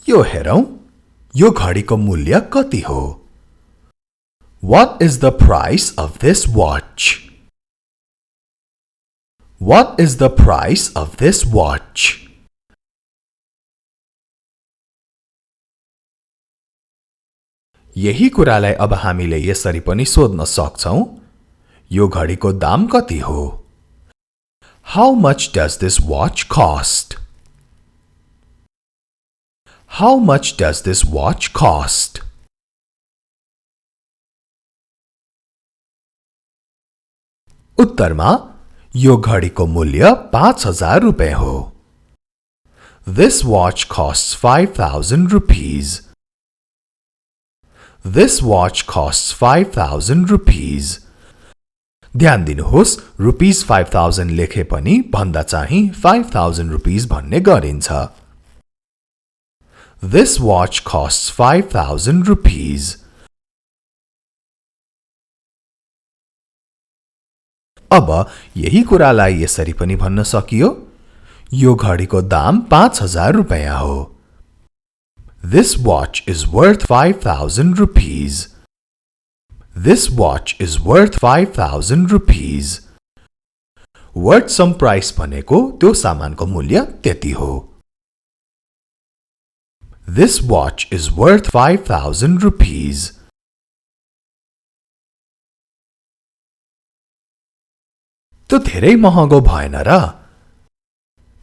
यो हेरौं, यो घडीको मूल्य कति हो? What is the price of this watch? What is the price of this watch? यही कुरालाई अब हामीले यसरी पनि सोध्न सक्छौं, यो घडीको दाम कति हो? How much does this watch cost? How much does this watch cost? उत्तरमा यो घडीको मूल्य 5000 रुपैयाँ हो। This watch costs 5000 rupees. This watch costs 5000 rupees. ध्यान दिनुहोस्, रुपीस 5000 लेखे पनि भन्दा चाहिँ 5000 rupees भन्ने गरिन्छ। This watch costs 5000 rupees. अब यही कुरालाई यसरी पनि भन्न सकियो, यो घडीको दाम 5000 रुपैयाँ हो। This watch is worth 5000 rupees. This watch is worth 5000 rupees. Worth some price भनेको त्यो सामानको मूल्य त्यति हो। This watch is worth 5000 rupees. त्यो धेरै महँगो भएन र?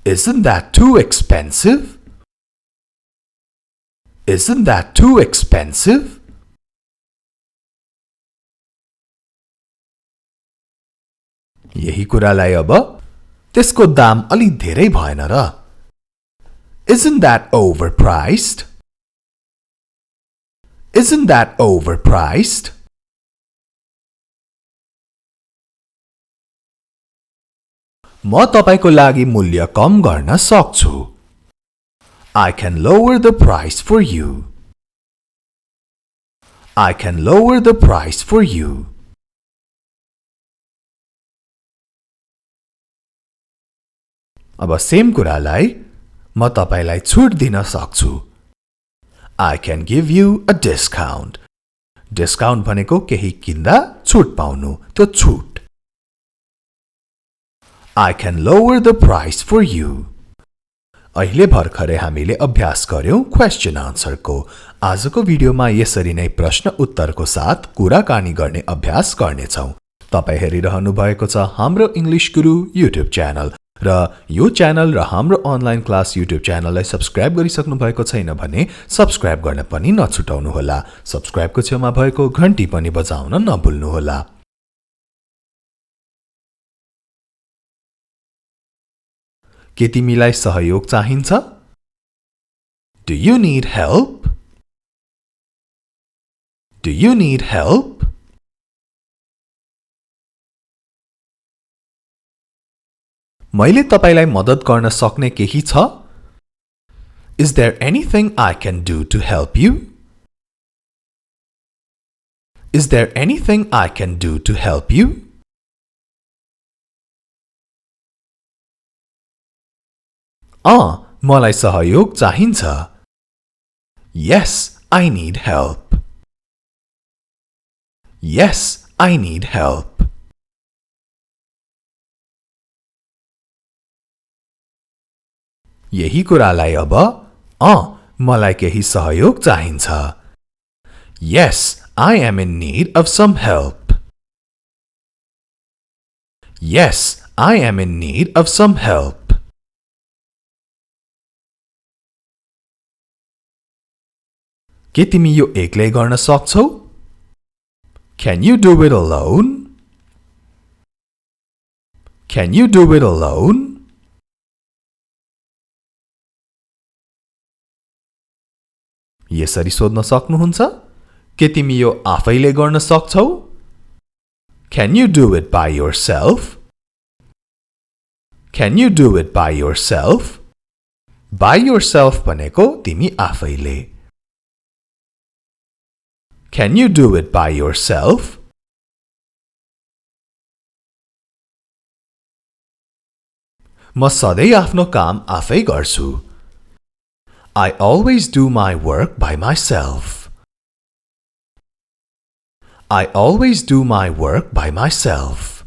Isn't that too expensive? Isn't that too expensive? यही कुरालाई अब त्यसको दाम अलि धेरै भएन र? Isn't that overpriced? Isn't that overpriced? म तपाईको लागि मूल्य कम गर्न सक्छु। I can lower the price for you. I can lower the price for you. अब सेम कुरालाई म तपाईलाई छुट दिन सक्छु। I can give you a discount. Discount भनेको केही किन्दा छुट पाउनु, त्यो छुट। I can lower the price for you. अहिले भर्खरै हामीले अभ्यास गर्यौं क्वेशन आन्सरको। आजको भिडियोमा यसरी नै प्रश्न उत्तरको साथ कुराकानी गर्ने अभ्यास गर्नेछौं। तपाई हेरिरहनु भएको छ हाम्रो इंग्लिश गुरु युट्युब च्यानल र यो च्यानल र हाम्रो अनलाइन क्लास युट्युब च्यानललाई सब्स्क्राइब गरिसक्नु भएको छैन भने सब्स्क्राइब गर्न पनि नछुटाउनु होला। सब्स्क्राइबको छेउमा भएको घण्टी पनि बजाउन नभुल्नु होला। के तिमीलाई सहयोग चाहिन्छ? Do you need help? Do you need help? मैले तपाईलाई मद्दत गर्न सक्ने केही छ? Is there anything I can do to help you? Is there anything I can do to help you? मलाई सहयोग चाहिन्छ। Yes, I need help. Yes, I need help. यही कुरालाई अब मलाई केही सहयोग चाहिन्छ। Yes, I am in need of some help. Yes, I am in need of some help. के तिमी यो एक्लै गर्न सक्छौ? Can you do it alone? Can you do it alone? यसरी सोध्न सक्नुहुन्छ? के तिमी यो आफैले गर्न सक्छौ? Can you do it by yourself? Can you do it by yourself? By yourself भनेको तिमी आफैले। Can you do it by yourself? म सधैं आफ्नो काम आफै गर्छु। I always do my work by myself. I always do my work by myself.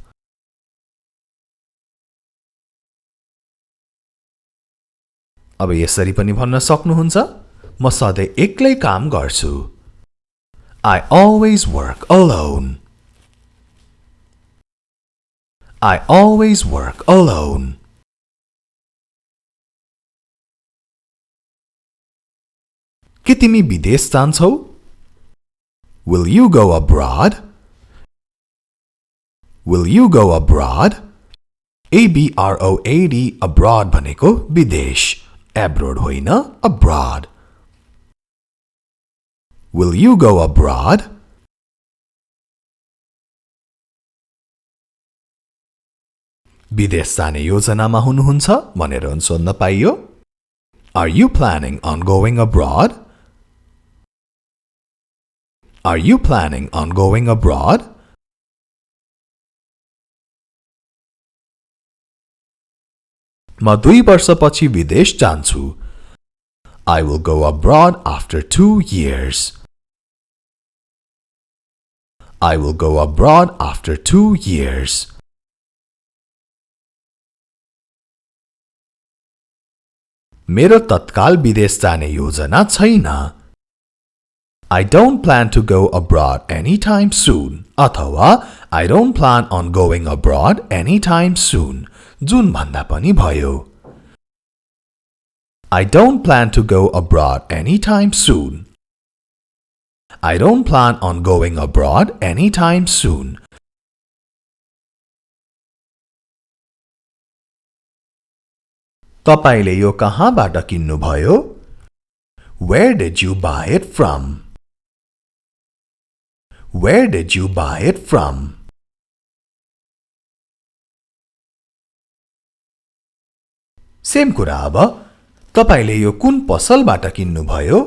अब यसरी पनि भन्न सक्नुहुन्छ, म सधैँ एक्लै काम गर्छु. I always work alone. I always work alone. के तिमी विदेश जान्छौ? Will you go abroad? Will you go abroad? abroad abroad भनेको विदेश. Abroad होइन, abroad. Will you go abroad? विदेश जाने योजनामा हुनुहुन्छ भनेर सोध्न पाइयो. Are you planning on going abroad? Are you planning on going abroad? म 2 वर्षपछि विदेश जान्छु. I will go abroad after 2 years. I will go abroad after 2 years. मेरो तत्काल विदेश जाने योजना छैन. I don't plan to go abroad anytime soon. अथवा I don't plan on going abroad anytime soon. जुन भन्दा पनि भयो. I don't plan to go abroad anytime soon. I don't plan on going abroad anytime soon. तपाईले यो कहाँबाट किन्नुभयो? Where did you buy it from? Where did you buy it from? Same कुरा अब. तपाईले यो कुन पसलबाट किन्नुभयो?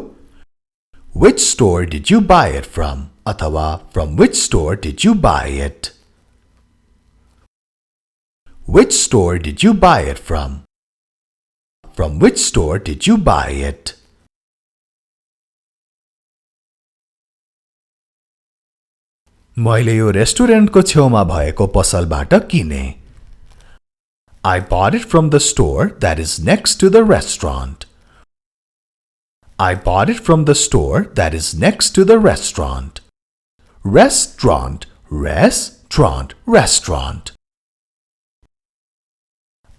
Which store did you buy it from? अथवा from which store did you buy it? Which store did you buy it from? From which store did you buy it? मैले यो रेस्टुरेन्टको छेउमा भएको पसलबाट किने. I bought it from the store that is next to the restaurant. I bought it from the store that is next to the restaurant. Restaurant, restaurant, restaurant.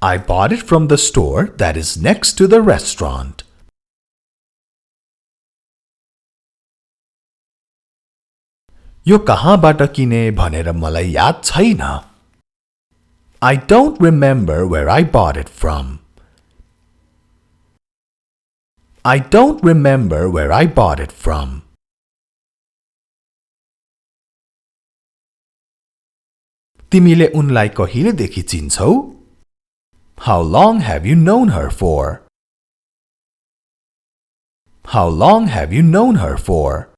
I bought it from the store that is next to the restaurant. यो कहाँबाट किने भनेर मलाई याद छैन. I don't remember where I bought it from. I don't remember where I bought it from. तिमीले उनलाई कहिलेदेखि चिन्छौ? How long have you known her for? How long have you known her for?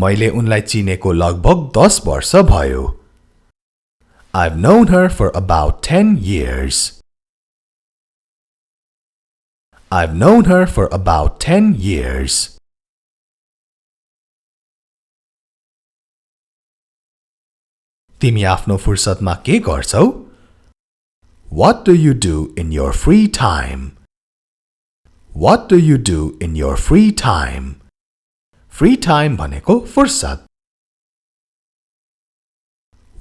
मैले उनलाई चिनेको लगभग 10 वर्ष भयो. I've known her for about 10 years. I've known her for about 10 years. तिमी आफ्नो फुर्सदमा के गर्छौ? What do you do in your free time? What do you do in your free time? Free time भनेको फुर्सद.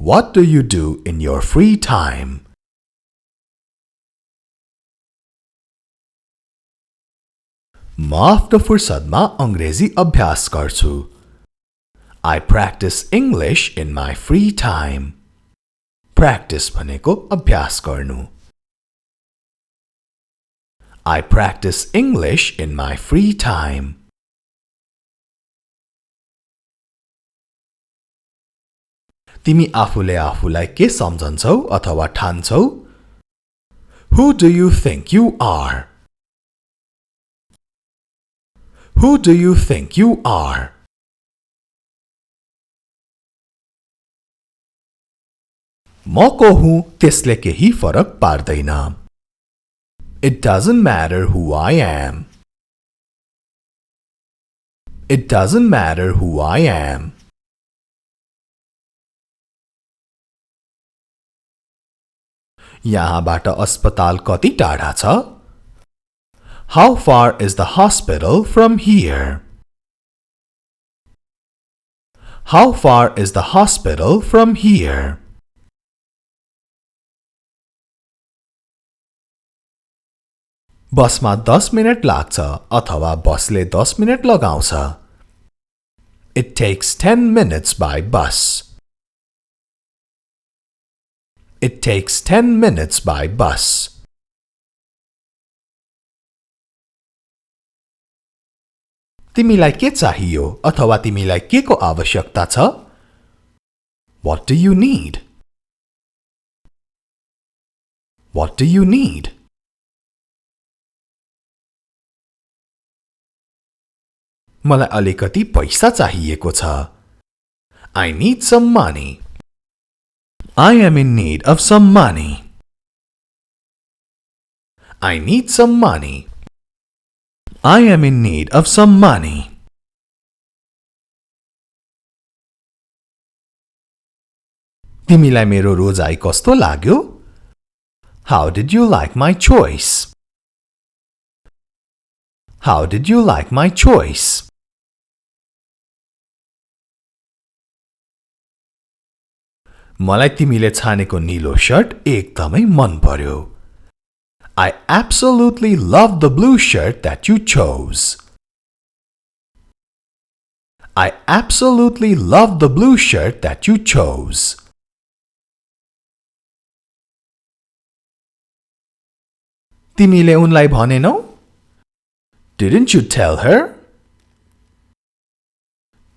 What do you do in your free time? म आफ्नो फुर्सदमा अंग्रेजी अभ्यास गर्छु. I practice English in my free time. Practice भनेको अभ्यास गर्नु. I practice English in my free time. तिमी आफूले आफूलाई के सम्झन्छौ अथवा ठान्छौ? Who do you think you are? Who do you think you are? म को हुँ त्यसले केही फरक पार्दैन. It doesn't matter who I am. It doesn't matter who I am. यहाँबाट अस्पताल कति टाढा छ? How far is the hospital from here? How far is the hospital from here? बसमा 10 मिनेट लाग्छ अथवा बसले 10 मिनेट लगाउँछ. It takes 10 minutes by bus. It takes 10 minutes by bus. तिमीलाई के चाहियो अथवा तिमीलाई के को आवश्यकता छ? What do you need? What do you need? मलाई अलिकति पैसा चाहिएको छ. I need some money. I am in need of some money. I need some money. I am in need of some money. तिमीलाई मेरो रोजाइ कस्तो लाग्यो? How did you like my choice? How did you like my choice? मलाई तिमीले छानेको नीलो shirt एकदमै मन पर्यो. I absolutely love the blue shirt that you chose. I absolutely love the blue shirt that you chose. तिमीले उनलाई भनेनौ? Didn't you tell her?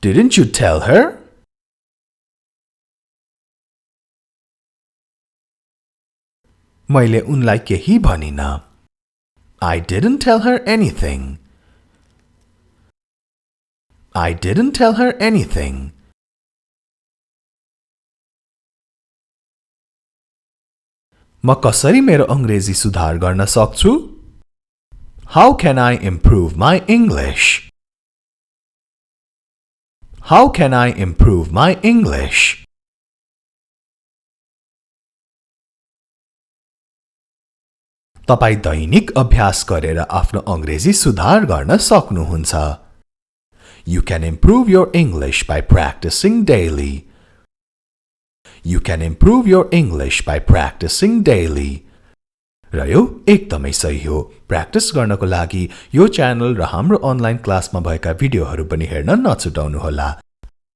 Didn't you tell her? मैले उनलाई केही भनिन. I didn't tell her anything. I didn't tell her anything. म कसरी मेरो अंग्रेजी सुधार गर्न सक्छु? How can I improve my English? How can I improve my English? तपाई दैनिक अभ्यास गरेर आफ्नो अंग्रेजी सुधार गर्न सक्नुहुन्छ. You can improve your English by practicing daily. You can improve your English by practicing daily. र यो एकदमै सही हो. प्र्याक्टिस गर्नको लागि यो च्यानल र हाम्रो अनलाइन क्लासमा भएका भिडियोहरू पनि हेर्न नछुटाउनुहोला.